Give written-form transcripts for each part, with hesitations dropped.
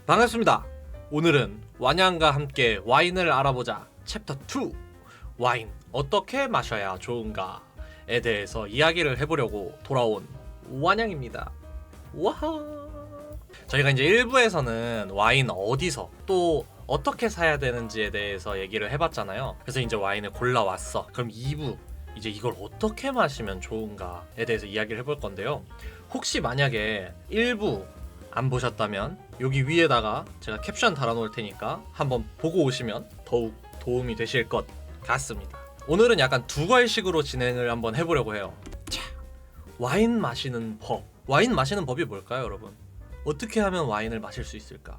반갑습니다. 오늘은 완양과 함께 와인을 알아보자 챕터 2 와인 어떻게 마셔야 좋은가에 대해서 이야기를 해보려고 돌아온 완양입니다. 와하. 저희가 이제 1부에서는 와인 어디서 또 어떻게 사야 되는지에 대해서 얘기를 해봤잖아요. 그래서 이제 와인을 골라왔어. 그럼 2부 이제 이걸 어떻게 마시면 좋은가에 대해서 이야기를 해볼 건데요. 혹시 만약에 1부 안 보셨다면 여기 위에다가 제가 캡션 달아놓을 테니까 한번 보고 오시면 더욱 도움이 되실 것 같습니다. 오늘은 약간 두괄식으로 진행을 한번 해보려고 해요. 자, 와인 마시는 법. 와인 마시는 법이 뭘까요, 여러분? 어떻게 하면 와인을 마실 수 있을까?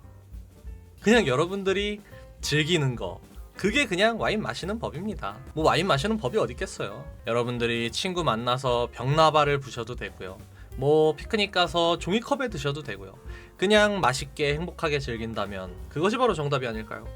그냥 여러분들이 즐기는 거, 그게 그냥 와인 마시는 법입니다. 뭐 와인 마시는 법이 어디 있겠어요. 여러분들이 친구 만나서 병나발을 부셔도 되고요, 뭐 피크닉 가서 종이컵에 드셔도 되고요. 그냥 맛있게 행복하게 즐긴다면 그것이 바로 정답이 아닐까요?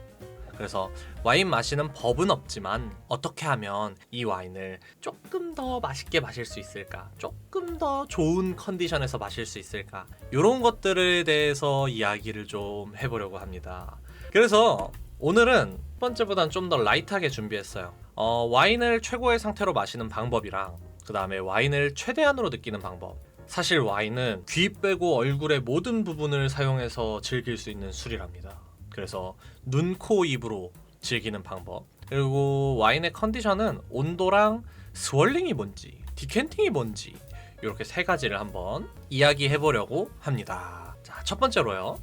그래서 와인 마시는 법은 없지만 어떻게 하면 이 와인을 조금 더 맛있게 마실 수 있을까, 조금 더 좋은 컨디션에서 마실 수 있을까, 이런 것들에 대해서 이야기를 좀 해보려고 합니다. 그래서 오늘은 첫 번째보다는 좀 더 라이트하게 준비했어요. 와인을 최고의 상태로 마시는 방법이랑 그 다음에 와인을 최대한으로 느끼는 방법. 사실 와인은 귀 빼고 얼굴의 모든 부분을 사용해서 즐길 수 있는 술이랍니다. 그래서 눈, 코, 입으로 즐기는 방법, 그리고 와인의 컨디션은 온도랑 스월링이 뭔지, 디캔팅이 뭔지, 이렇게 세 가지를 한번 이야기해 보려고 합니다. 자, 첫 번째로요,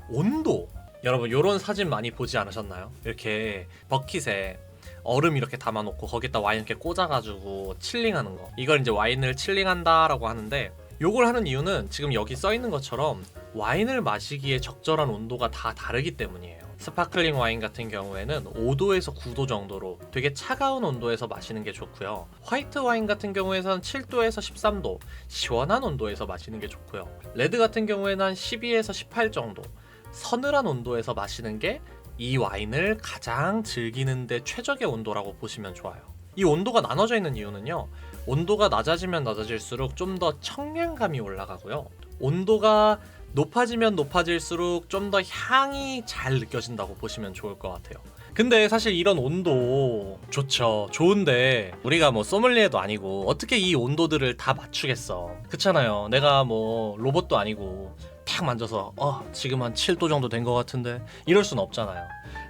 온도. 여러분 이런 사진 많이 보지 않으셨나요? 이렇게 버킷에 얼음 이렇게 담아놓고 거기다 와인 이렇게 꽂아가지고 칠링하는 거, 이걸 이제 와인을 칠링한다라고 하는데, 요걸 하는 이유는 지금 여기 써있는 것처럼 와인을 마시기에 적절한 온도가 다 다르기 때문이에요. 스파클링 와인 같은 경우에는 5도에서 9도 정도로 되게 차가운 온도에서 마시는 게 좋고요. 화이트 와인 같은 경우에는 7도에서 13도 시원한 온도에서 마시는 게 좋고요. 레드 같은 경우에는 한 12에서 18 정도 서늘한 온도에서 마시는 게 이 와인을 가장 즐기는데 최적의 온도라고 보시면 좋아요. 이 온도가 나눠져 있는 이유는요, 온도가 낮아지면 낮아질수록 좀 더 청량감이 올라가고요, 온도가 높아지면 높아질수록 좀 더 향이 잘 느껴진다고 보시면 좋을 것 같아요. 근데 사실 이런 온도 좋죠, 좋은데 우리가 뭐 소믈리에도 아니고 어떻게 이 온도들을 다 맞추겠어. 그렇잖아요. 내가 뭐 로봇도 아니고 탁 만져서 지금 한 7도 정도 된 것 같은데 이럴 순 없잖아요.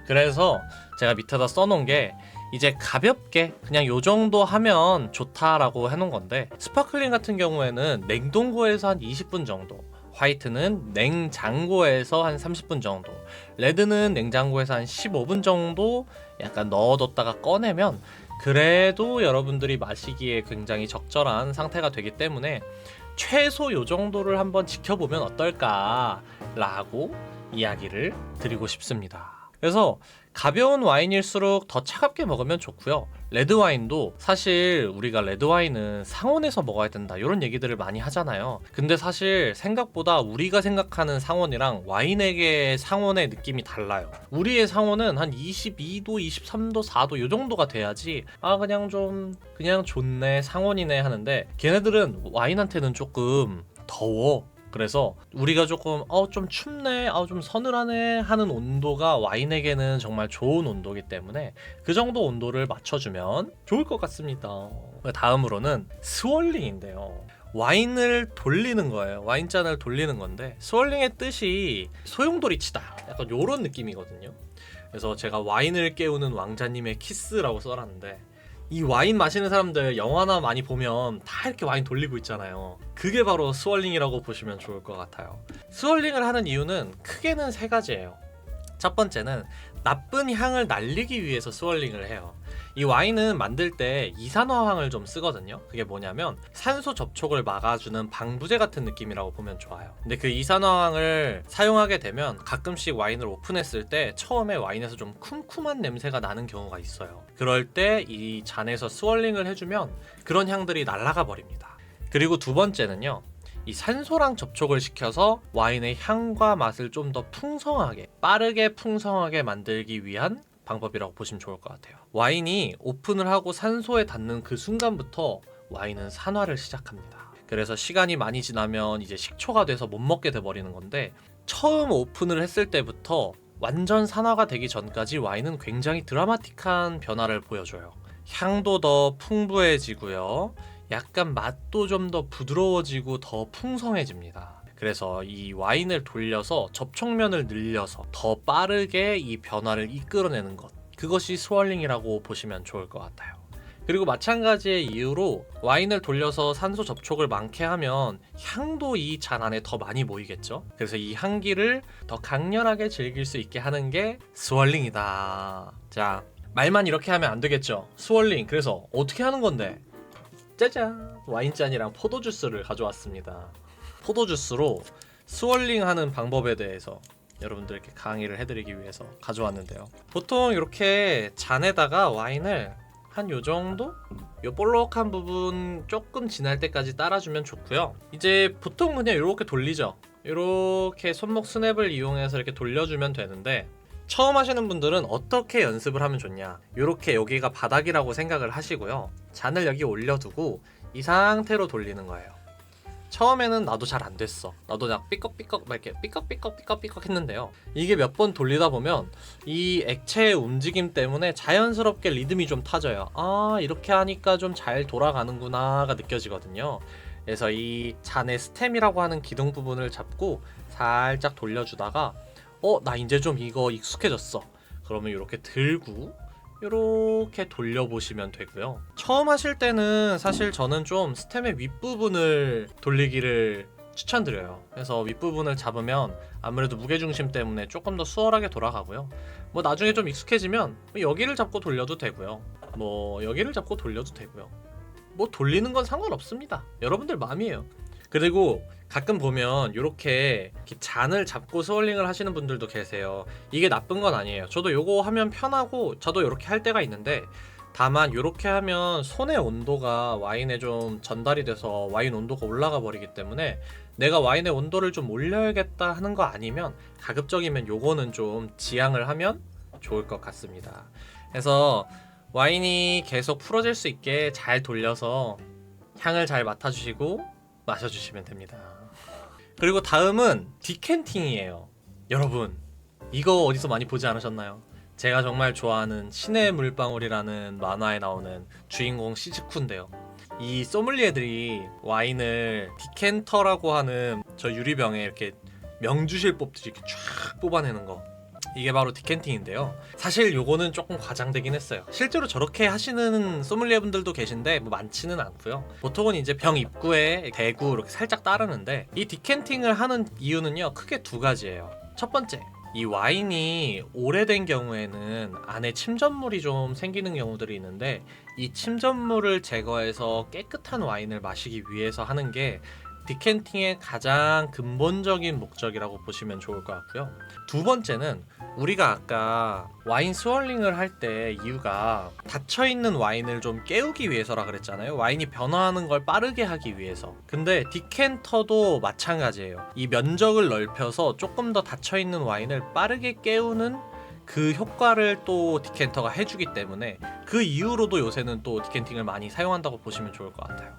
그래서 제가 밑에다 써놓은 게 이제 가볍게 그냥 요 정도 하면 좋다라고 해놓은 건데, 스파클링 같은 경우에는 냉동고에서 한 20분 정도, 화이트는 냉장고에서 한 30분 정도, 레드는 냉장고에서 한 15분 정도 약간 넣어뒀다가 꺼내면 그래도 여러분들이 마시기에 굉장히 적절한 상태가 되기 때문에 최소 요 정도를 한번 지켜보면 어떨까라고 이야기를 드리고 싶습니다. 그래서 가벼운 와인일수록 더 차갑게 먹으면 좋고요. 레드와인도 사실 우리가 레드와인은 상온에서 먹어야 된다 이런 얘기들을 많이 하잖아요. 근데 사실 생각보다 우리가 생각하는 상온이랑 와인에게 상온의 느낌이 달라요. 우리의 상온은 한 22도, 23도, 4도 이 정도가 돼야지 그냥 좋네, 상온이네 하는데, 걔네들은 와인한테는 조금 더워. 그래서 우리가 조금 좀 춥네, 좀 서늘하네 하는 온도가 와인에게는 정말 좋은 온도이기 때문에 그 정도 온도를 맞춰주면 좋을 것 같습니다. 다음으로는 스월링인데요. 와인을 돌리는 거예요. 와인잔을 돌리는 건데, 스월링의 뜻이 소용돌이치다, 약간 요런 느낌이거든요. 그래서 제가 와인을 깨우는 왕자님의 키스라고 써놨는데, 이 와인 마시는 사람들 영화나 많이 보면 다 이렇게 와인 돌리고 있잖아요. 그게 바로 스월링이라고 보시면 좋을 것 같아요. 스월링을 하는 이유는 크게는 세 가지예요. 첫 번째는 나쁜 향을 날리기 위해서 스월링을 해요. 이 와인은 만들 때 이산화황을 좀 쓰거든요. 그게 뭐냐면 산소 접촉을 막아주는 방부제 같은 느낌이라고 보면 좋아요. 근데 그 이산화황을 사용하게 되면 가끔씩 와인을 오픈했을 때 처음에 와인에서 좀 쿰쿰한 냄새가 나는 경우가 있어요. 그럴 때 이 잔에서 스월링을 해주면 그런 향들이 날아가 버립니다. 그리고 두 번째는요, 이 산소랑 접촉을 시켜서 와인의 향과 맛을 좀 더 풍성하게, 빠르게 풍성하게 만들기 위한 방법이라고 보시면 좋을 것 같아요. 와인이 오픈을 하고 산소에 닿는 그 순간부터 와인은 산화를 시작합니다. 그래서 시간이 많이 지나면 이제 식초가 돼서 못 먹게 돼버리는 건데, 처음 오픈을 했을 때부터 완전 산화가 되기 전까지 와인은 굉장히 드라마틱한 변화를 보여줘요. 향도 더 풍부해지고요. 약간 맛도 좀 더 부드러워지고 더 풍성해집니다. 그래서 이 와인을 돌려서 접촉면을 늘려서 더 빠르게 이 변화를 이끌어내는 것, 그것이 스월링이라고 보시면 좋을 것 같아요. 그리고 마찬가지의 이유로 와인을 돌려서 산소 접촉을 많게 하면 향도 이 잔 안에 더 많이 모이겠죠. 그래서 이 향기를 더 강렬하게 즐길 수 있게 하는 게 스월링이다. 자, 말만 이렇게 하면 안 되겠죠. 스월링, 그래서 어떻게 하는 건데? 짜잔! 와인잔이랑 포도주스를 가져왔습니다. 포도주스로 스월링 하는 방법에 대해서 여러분들께 강의를 해드리기 위해서 가져왔는데요. 보통 이렇게 잔에다가 와인을 한 요정도? 요 볼록한 부분 조금 진할 때까지 따라주면 좋고요. 이제 보통 그냥 이렇게 돌리죠. 이렇게 손목 스냅을 이용해서 이렇게 돌려주면 되는데, 처음 하시는 분들은 어떻게 연습을 하면 좋냐, 이렇게 여기가 바닥이라고 생각을 하시고요. 잔을 여기 올려두고 이 상태로 돌리는 거예요. 처음에는 나도 잘 안 됐어. 나도 그냥 삐걱삐걱 막 이렇게 삐걱삐걱 했는데요. 이게 몇 번 돌리다 보면 이 액체의 움직임 때문에 자연스럽게 리듬이 좀 타져요. 아, 이렇게 하니까 좀 잘 돌아가는구나가 느껴지거든요. 그래서 이 잔의 스템이라고 하는 기둥 부분을 잡고 살짝 돌려주다가 나 이제 좀 이거 익숙해졌어. 그러면 이렇게 들고 이렇게 돌려보시면 되고요. 처음 하실 때는 사실 저는 좀 스템의 윗부분을 돌리기를 추천드려요. 그래서 윗부분을 잡으면 아무래도 무게중심 때문에 조금 더 수월하게 돌아가고요. 뭐 나중에 좀 익숙해지면 여기를 잡고 돌려도 되고요. 뭐 여기를 잡고 돌려도 되고요. 뭐 돌리는 건 상관없습니다. 여러분들 마음이에요. 그리고 가끔 보면 이렇게 잔을 잡고 스월링을 하시는 분들도 계세요. 이게 나쁜 건 아니에요. 저도 요거 하면 편하고 저도 이렇게 할 때가 있는데, 다만 이렇게 하면 손의 온도가 와인에 좀 전달이 돼서 와인 온도가 올라가 버리기 때문에 내가 와인의 온도를 좀 올려야겠다 하는 거 아니면 가급적이면 요거는 좀 지양을 하면 좋을 것 같습니다. 그래서 와인이 계속 풀어질 수 있게 잘 돌려서 향을 잘 맡아주시고 마셔주시면 됩니다. 그리고 다음은 디캔팅이에요. 여러분, 이거 어디서 많이 보지 않으셨나요? 제가 정말 좋아하는 신의 물방울이라는 만화에 나오는 주인공 시즈쿠인데요. 이 소믈리에들이 와인을 디캔터라고 하는 저 유리병에 이렇게 명주실 뽑듯이 이렇게 쫙 뽑아내는 거, 이게 바로 디캔팅인데요. 사실 요거는 조금 과장되긴 했어요. 실제로 저렇게 하시는 소믈리에 분들도 계신데 뭐 많지는 않고요. 보통은 이제 병 입구에 대구 이렇게 살짝 따르는데, 이 디캔팅을 하는 이유는요, 크게 두 가지예요. 첫 번째, 이 와인이 오래된 경우에는 안에 침전물이 좀 생기는 경우들이 있는데, 이 침전물을 제거해서 깨끗한 와인을 마시기 위해서 하는 게 디캔팅의 가장 근본적인 목적이라고 보시면 좋을 것 같고요. 두 번째는 우리가 아까 와인 스월링을 할 때 이유가 닫혀있는 와인을 좀 깨우기 위해서라 그랬잖아요. 와인이 변화하는 걸 빠르게 하기 위해서. 근데 디캔터도 마찬가지예요. 이 면적을 넓혀서 조금 더 닫혀있는 와인을 빠르게 깨우는 그 효과를 또 디캔터가 해주기 때문에, 그 이후로도 요새는 또 디캔팅을 많이 사용한다고 보시면 좋을 것 같아요.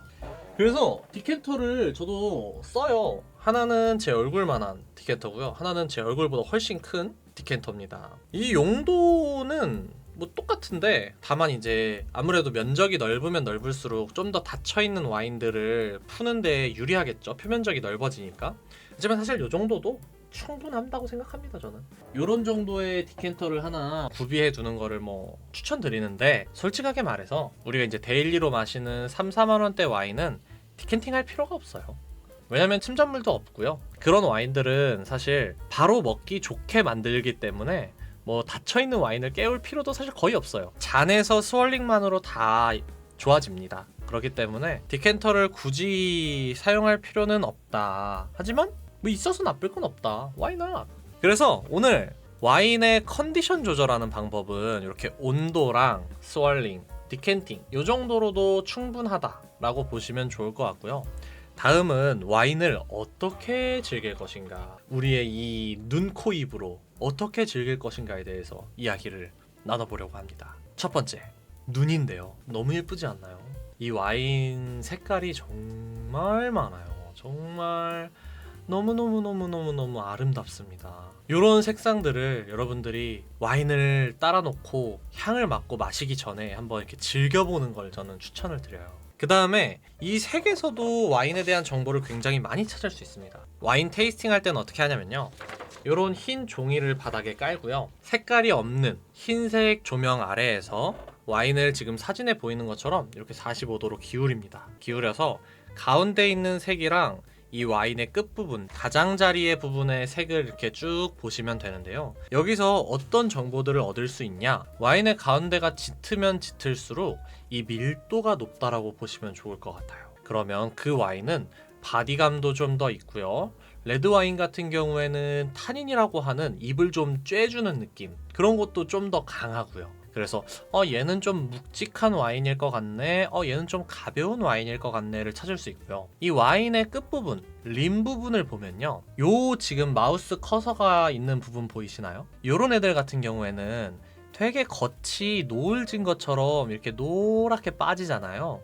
그래서 디캔터를 저도 써요. 하나는 제 얼굴만한 디캔터고요. 하나는 제 얼굴보다 훨씬 큰 디캔터입니다. 이 용도는 뭐 똑같은데, 다만 이제 아무래도 면적이 넓으면 넓을수록 좀 더 닫혀있는 와인들을 푸는데 유리하겠죠. 표면적이 넓어지니까. 하지만 사실 이 정도도 충분한다고 생각합니다. 저는 요런 정도의 디캔터를 하나 구비해 두는 거를 뭐 추천드리는데, 솔직하게 말해서 우리가 이제 데일리로 마시는 3, 4만 원대 와인은 디캔팅 할 필요가 없어요. 왜냐면 침전물도 없고요. 그런 와인들은 사실 바로 먹기 좋게 만들기 때문에 뭐 닫혀있는 와인을 깨울 필요도 사실 거의 없어요. 잔에서 스월링만으로 다 좋아집니다. 그렇기 때문에 디캔터를 굳이 사용할 필요는 없다. 하지만 뭐 있어서 나쁠 건 없다. Why not? 그래서 오늘 와인의 컨디션 조절하는 방법은 이렇게 온도랑 스월링, 디캔팅 이 정도로도 충분하다라고 보시면 좋을 것 같고요. 다음은 와인을 어떻게 즐길 것인가, 우리의 이 눈, 코, 입으로 어떻게 즐길 것인가에 대해서 이야기를 나눠보려고 합니다. 첫 번째, 눈인데요. 너무 예쁘지 않나요? 이 와인 색깔이 정말 많아요. 정말 너무너무너무너무너무 아름답습니다. 이런 색상들을 여러분들이 와인을 따라 놓고 향을 맡고 마시기 전에 한번 이렇게 즐겨보는 걸 저는 추천을 드려요. 그 다음에 이 색에서도 와인에 대한 정보를 굉장히 많이 찾을 수 있습니다. 와인 테이스팅 할 때는 어떻게 하냐면요, 이런 흰 종이를 바닥에 깔고요, 색깔이 없는 흰색 조명 아래에서 와인을 지금 사진에 보이는 것처럼 이렇게 45도로 기울입니다. 기울여서 가운데 있는 색이랑 이 와인의 끝부분, 가장자리의 부분의 색을 이렇게 쭉 보시면 되는데요, 여기서 어떤 정보들을 얻을 수 있냐, 와인의 가운데가 짙으면 짙을수록 이 밀도가 높다라고 보시면 좋을 것 같아요. 그러면 그 와인은 바디감도 좀 더 있고요, 레드 와인 같은 경우에는 타닌이라고 하는 입을 좀 쬐주는 느낌, 그런 것도 좀 더 강하고요. 그래서 얘는 좀 묵직한 와인일 것 같네, 얘는 좀 가벼운 와인일 것 같네를 찾을 수 있고요. 이 와인의 끝부분, 림 부분을 보면요, 요 지금 마우스 커서가 있는 부분 보이시나요? 요런 애들 같은 경우에는 되게 겉이 노을진 것처럼 이렇게 노랗게 빠지잖아요.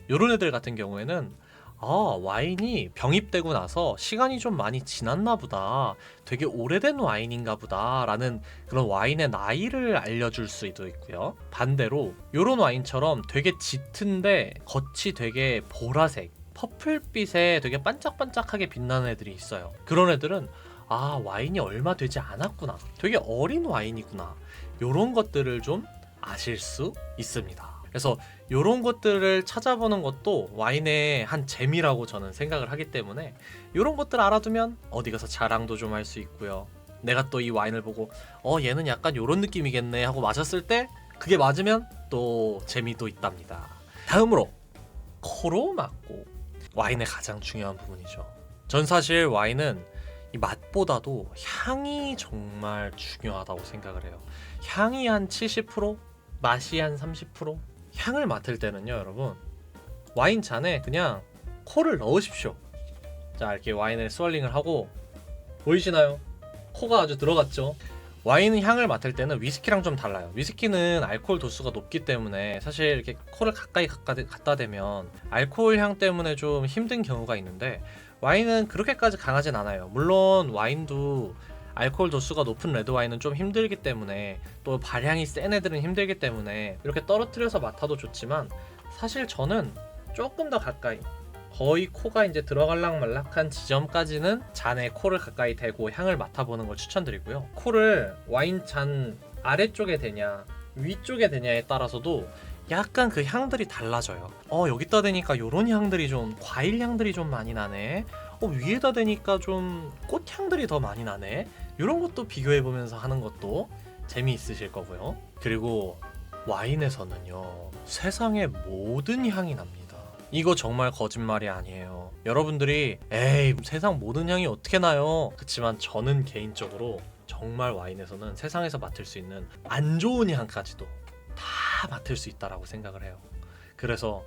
요런 애들 같은 경우에는 와인이 병입되고 나서 시간이 좀 많이 지났나 보다, 되게 오래된 와인인가 보다 라는 그런 와인의 나이를 알려줄 수도 있고요. 반대로 요런 와인처럼 되게 짙은데 겉이 되게 보라색, 퍼플빛에 되게 반짝반짝하게 빛나는 애들이 있어요. 그런 애들은 와인이 얼마 되지 않았구나, 되게 어린 와인이구나, 요런 것들을 좀 아실 수 있습니다. 그래서 이런 것들을 찾아보는 것도 와인의 한 재미라고 저는 생각을 하기 때문에, 이런 것들 알아두면 어디 가서 자랑도 좀 할 수 있고요, 내가 또 이 와인을 보고 얘는 약간 이런 느낌이겠네 하고 마셨을 때 그게 맞으면 또 재미도 있답니다. 다음으로 코로 맡고, 와인의 가장 중요한 부분이죠. 전 사실 와인은 이 맛보다도 향이 정말 중요하다고 생각을 해요. 향이 한 70%, 맛이 한 30%? 향을 맡을 때는요, 여러분, 와인 잔에 그냥 코를 넣으십시오. 자, 이렇게 와인을 스월링을 하고, 보이시나요? 코가 아주 들어갔죠? 와인은 향을 맡을 때는 위스키랑 좀 달라요. 위스키는 알코올 도수가 높기 때문에 사실 이렇게 코를 가까이 갖다 대면 알코올 향 때문에 좀 힘든 경우가 있는데, 와인은 그렇게까지 강하진 않아요. 물론 와인도 알코올 도수가 높은 레드 와인은 좀 힘들기 때문에, 또 발향이 센 애들은 힘들기 때문에 이렇게 떨어뜨려서 맡아도 좋지만, 사실 저는 조금 더 가까이, 거의 코가 이제 들어갈락말락한 지점까지는 잔에 코를 가까이 대고 향을 맡아보는 걸 추천드리고요. 코를 와인 잔 아래쪽에 대냐 위쪽에 대냐에 따라서도 약간 그 향들이 달라져요. 여기다 대니까 요런 향들이 좀, 과일 향들이 좀 많이 나네, 위에다 대니까 좀 꽃향들이 더 많이 나네, 이런 것도 비교해보면서 하는 것도 재미있으실 거고요. 그리고 와인에서는요, 세상의 모든 향이 납니다. 이거 정말 거짓말이 아니에요. 여러분들이 에이, 세상 모든 향이 어떻게 나요? 그치만 저는 개인적으로 정말 와인에서는 세상에서 맡을 수 있는 안 좋은 향까지도 다 맡을 수 있다라고 생각을 해요. 그래서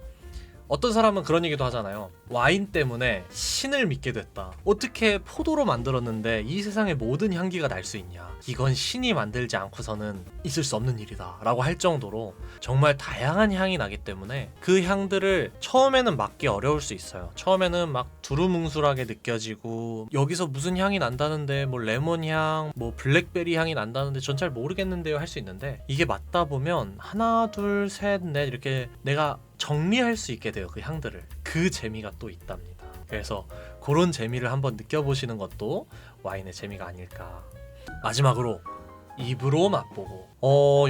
어떤 사람은 그런 얘기도 하잖아요. 와인 때문에 신을 믿게 됐다. 어떻게 포도로 만들었는데 이 세상의 모든 향기가 날 수 있냐. 이건 신이 만들지 않고서는 있을 수 없는 일이다 라고 할 정도로 정말 다양한 향이 나기 때문에 그 향들을 처음에는 맡기 어려울 수 있어요. 처음에는 막 두루뭉술하게 느껴지고, 여기서 무슨 향이 난다는데, 뭐 레몬향, 뭐 블랙베리 향이 난다는데 전 잘 모르겠는데요 할 수 있는데, 이게 맡다 보면 하나 둘 셋 넷 이렇게 내가 정리할 수 있게 돼요, 그 향들을. 그 재미가 또 있답니다. 그래서 그런 재미를 한번 느껴보시는 것도 와인의 재미가 아닐까. 마지막으로 입으로 맛보고,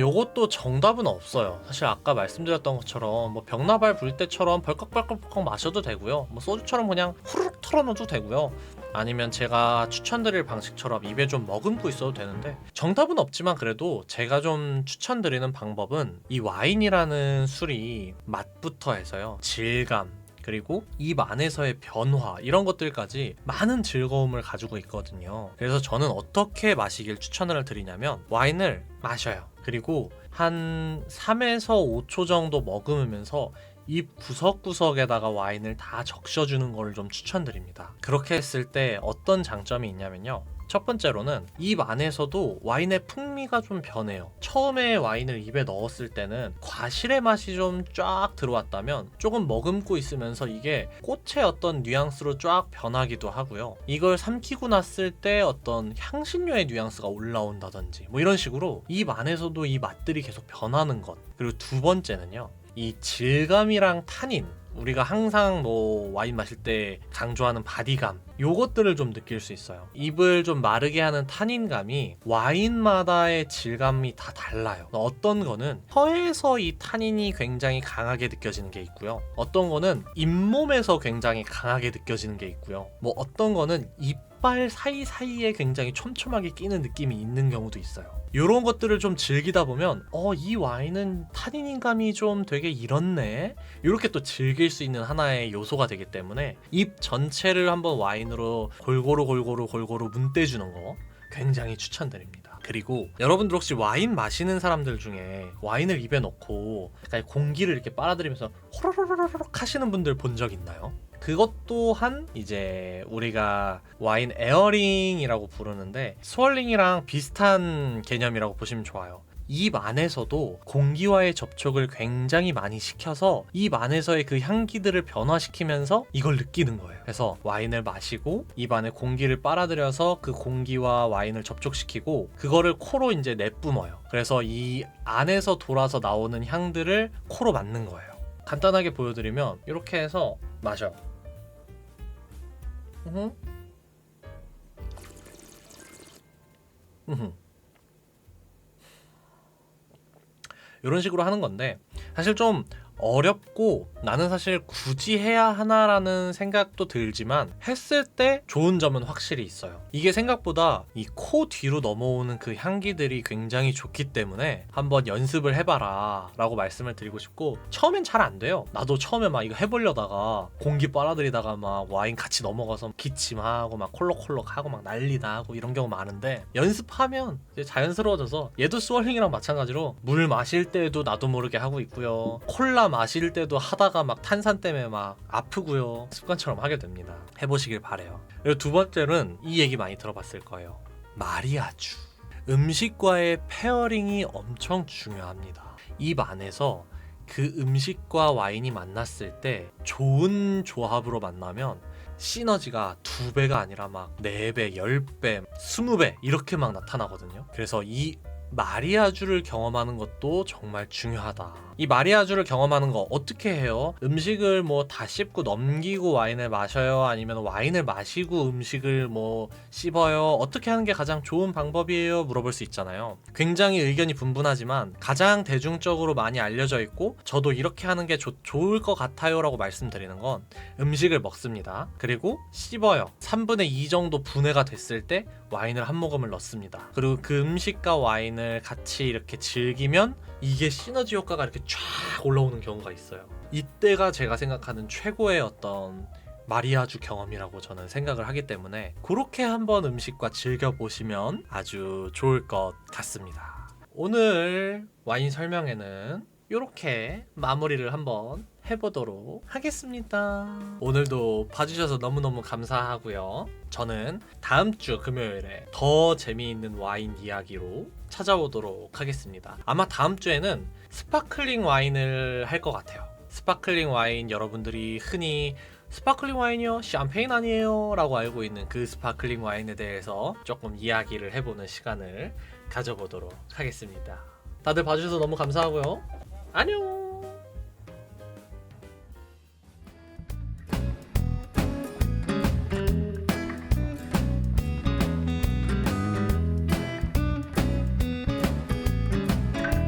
요것도 정답은 없어요. 사실 아까 말씀드렸던 것처럼 뭐 병나발 불 때처럼 벌컥벌컥 마셔도 되고요, 뭐 소주처럼 그냥 후루룩 털어넣어도 되고요, 아니면 제가 추천드릴 방식처럼 입에 좀 머금고 있어도 되는데, 정답은 없지만 그래도 제가 좀 추천드리는 방법은, 이 와인이라는 술이 맛부터 해서요, 질감, 그리고 입 안에서의 변화, 이런 것들까지 많은 즐거움을 가지고 있거든요. 그래서 저는 어떻게 마시길 추천을 드리냐면, 와인을 마셔요. 그리고 한 3에서 5초 정도 머금으면서 입 구석구석에다가 와인을 다 적셔주는 걸 좀 추천드립니다. 그렇게 했을 때 어떤 장점이 있냐면요, 첫 번째로는 입 안에서도 와인의 풍미가 좀 변해요. 처음에 와인을 입에 넣었을 때는 과실의 맛이 좀 쫙 들어왔다면 조금 머금고 있으면서 이게 꽃의 어떤 뉘앙스로 쫙 변하기도 하고요. 이걸 삼키고 났을 때 어떤 향신료의 뉘앙스가 올라온다든지 뭐 이런 식으로 입 안에서도 이 맛들이 계속 변하는 것. 그리고 두 번째는요, 이 질감이랑 타닌, 우리가 항상 뭐 와인 마실 때 강조하는 바디감, 요것들을 좀 느낄 수 있어요. 입을 좀 마르게 하는 타닌감이 와인마다의 질감이 다 달라요. 어떤 거는 혀에서 이 타닌이 굉장히 강하게 느껴지는 게 있고요. 어떤 거는 잇몸에서 굉장히 강하게 느껴지는 게 있고요. 뭐 어떤 거는 이빨 사이사이에 굉장히 촘촘하게 끼는 느낌이 있는 경우도 있어요. 이런 것들을 좀 즐기다 보면 이 와인은 타닌감이 좀 되게 이렇네, 이렇게 또 즐길 수 있는 하나의 요소가 되기 때문에 입 전체를 한번 와인으로 골고루 문대주는 거 굉장히 추천드립니다. 그리고 여러분들 혹시 와인 마시는 사람들 중에 와인을 입에 넣고 약간 공기를 이렇게 빨아들이면서 호로로로록 하시는 분들 본 적 있나요? 그것 또한 이제 우리가 와인 에어링이라고 부르는데 스월링이랑 비슷한 개념이라고 보시면 좋아요. 입 안에서도 공기와의 접촉을 굉장히 많이 시켜서 입 안에서의 그 향기들을 변화시키면서 이걸 느끼는 거예요. 그래서 와인을 마시고 입 안에 공기를 빨아들여서 그 공기와 와인을 접촉시키고 그거를 코로 이제 내뿜어요. 그래서 이 안에서 돌아서 나오는 향들을 코로 맡는 거예요. 간단하게 보여드리면 이렇게 해서 마셔. 이런 식으로 하는 건데 사실 좀 어렵고 나는 사실 굳이 해야 하나라는 생각도 들지만 했을 때 좋은 점은 확실히 있어요. 이게 생각보다 이 코 뒤로 넘어오는 그 향기들이 굉장히 좋기 때문에 한번 연습을 해봐라 라고 말씀을 드리고 싶고, 처음엔 잘 안 돼요. 나도 처음에 막 이거 해보려다가 공기 빨아들이다가 막 와인 같이 넘어가서 기침하고 막 콜록콜록하고 막 난리나 하고 이런 경우 많은데 연습하면 이제 자연스러워져서, 얘도 스월링이랑 마찬가지로 물 마실 때도 나도 모르게 하고 있고요, 콜라 마실 때도 하다가 막 탄산 때문에 막 아프고요, 습관처럼 하게 됩니다. 해보시길 바래요. 그리고 두 번째는 이 얘기 많이 들어봤을 거예요. 마리아주. 음식과의 페어링이 엄청 중요합니다. 입 안에서 그 음식과 와인이 만났을 때 좋은 조합으로 만나면 시너지가 2배가 아니라 막 4배, 10배, 20배 이렇게 막 나타나거든요. 그래서 이 마리아주를 경험하는 것도 정말 중요하다. 이 마리아주를 경험하는 거 어떻게 해요? 음식을 뭐 다 씹고 넘기고 와인을 마셔요? 아니면 와인을 마시고 음식을 뭐 씹어요? 어떻게 하는 게 가장 좋은 방법이에요? 물어볼 수 있잖아요. 굉장히 의견이 분분하지만 가장 대중적으로 많이 알려져 있고 저도 이렇게 하는 게 좋을 것 같아요 라고 말씀드리는 건, 음식을 먹습니다. 그리고 씹어요. 3분의 2 정도 분해가 됐을 때 와인을 한 모금을 넣습니다. 그리고 그 음식과 와인을 같이 이렇게 즐기면 이게 시너지 효과가 이렇게 쫙 올라오는 경우가 있어요. 이때가 제가 생각하는 최고의 어떤 마리아주 경험이라고 저는 생각을 하기 때문에 그렇게 한번 음식과 즐겨보시면 아주 좋을 것 같습니다. 오늘 와인 설명회는 이렇게 마무리를 한번 해보도록 하겠습니다. 오늘도 봐주셔서 너무너무 감사하고요. 저는 다음 주 금요일에 더 재미있는 와인 이야기로 찾아오도록 하겠습니다. 아마 다음 주에는 스파클링 와인을 할 것 같아요. 스파클링 와인, 여러분들이 흔히 스파클링 와인이요? 샴페인 아니에요? 라고 알고 있는 그 스파클링 와인에 대해서 조금 이야기를 해보는 시간을 가져보도록 하겠습니다. 다들 봐주셔서 너무 감사하고요. 안녕!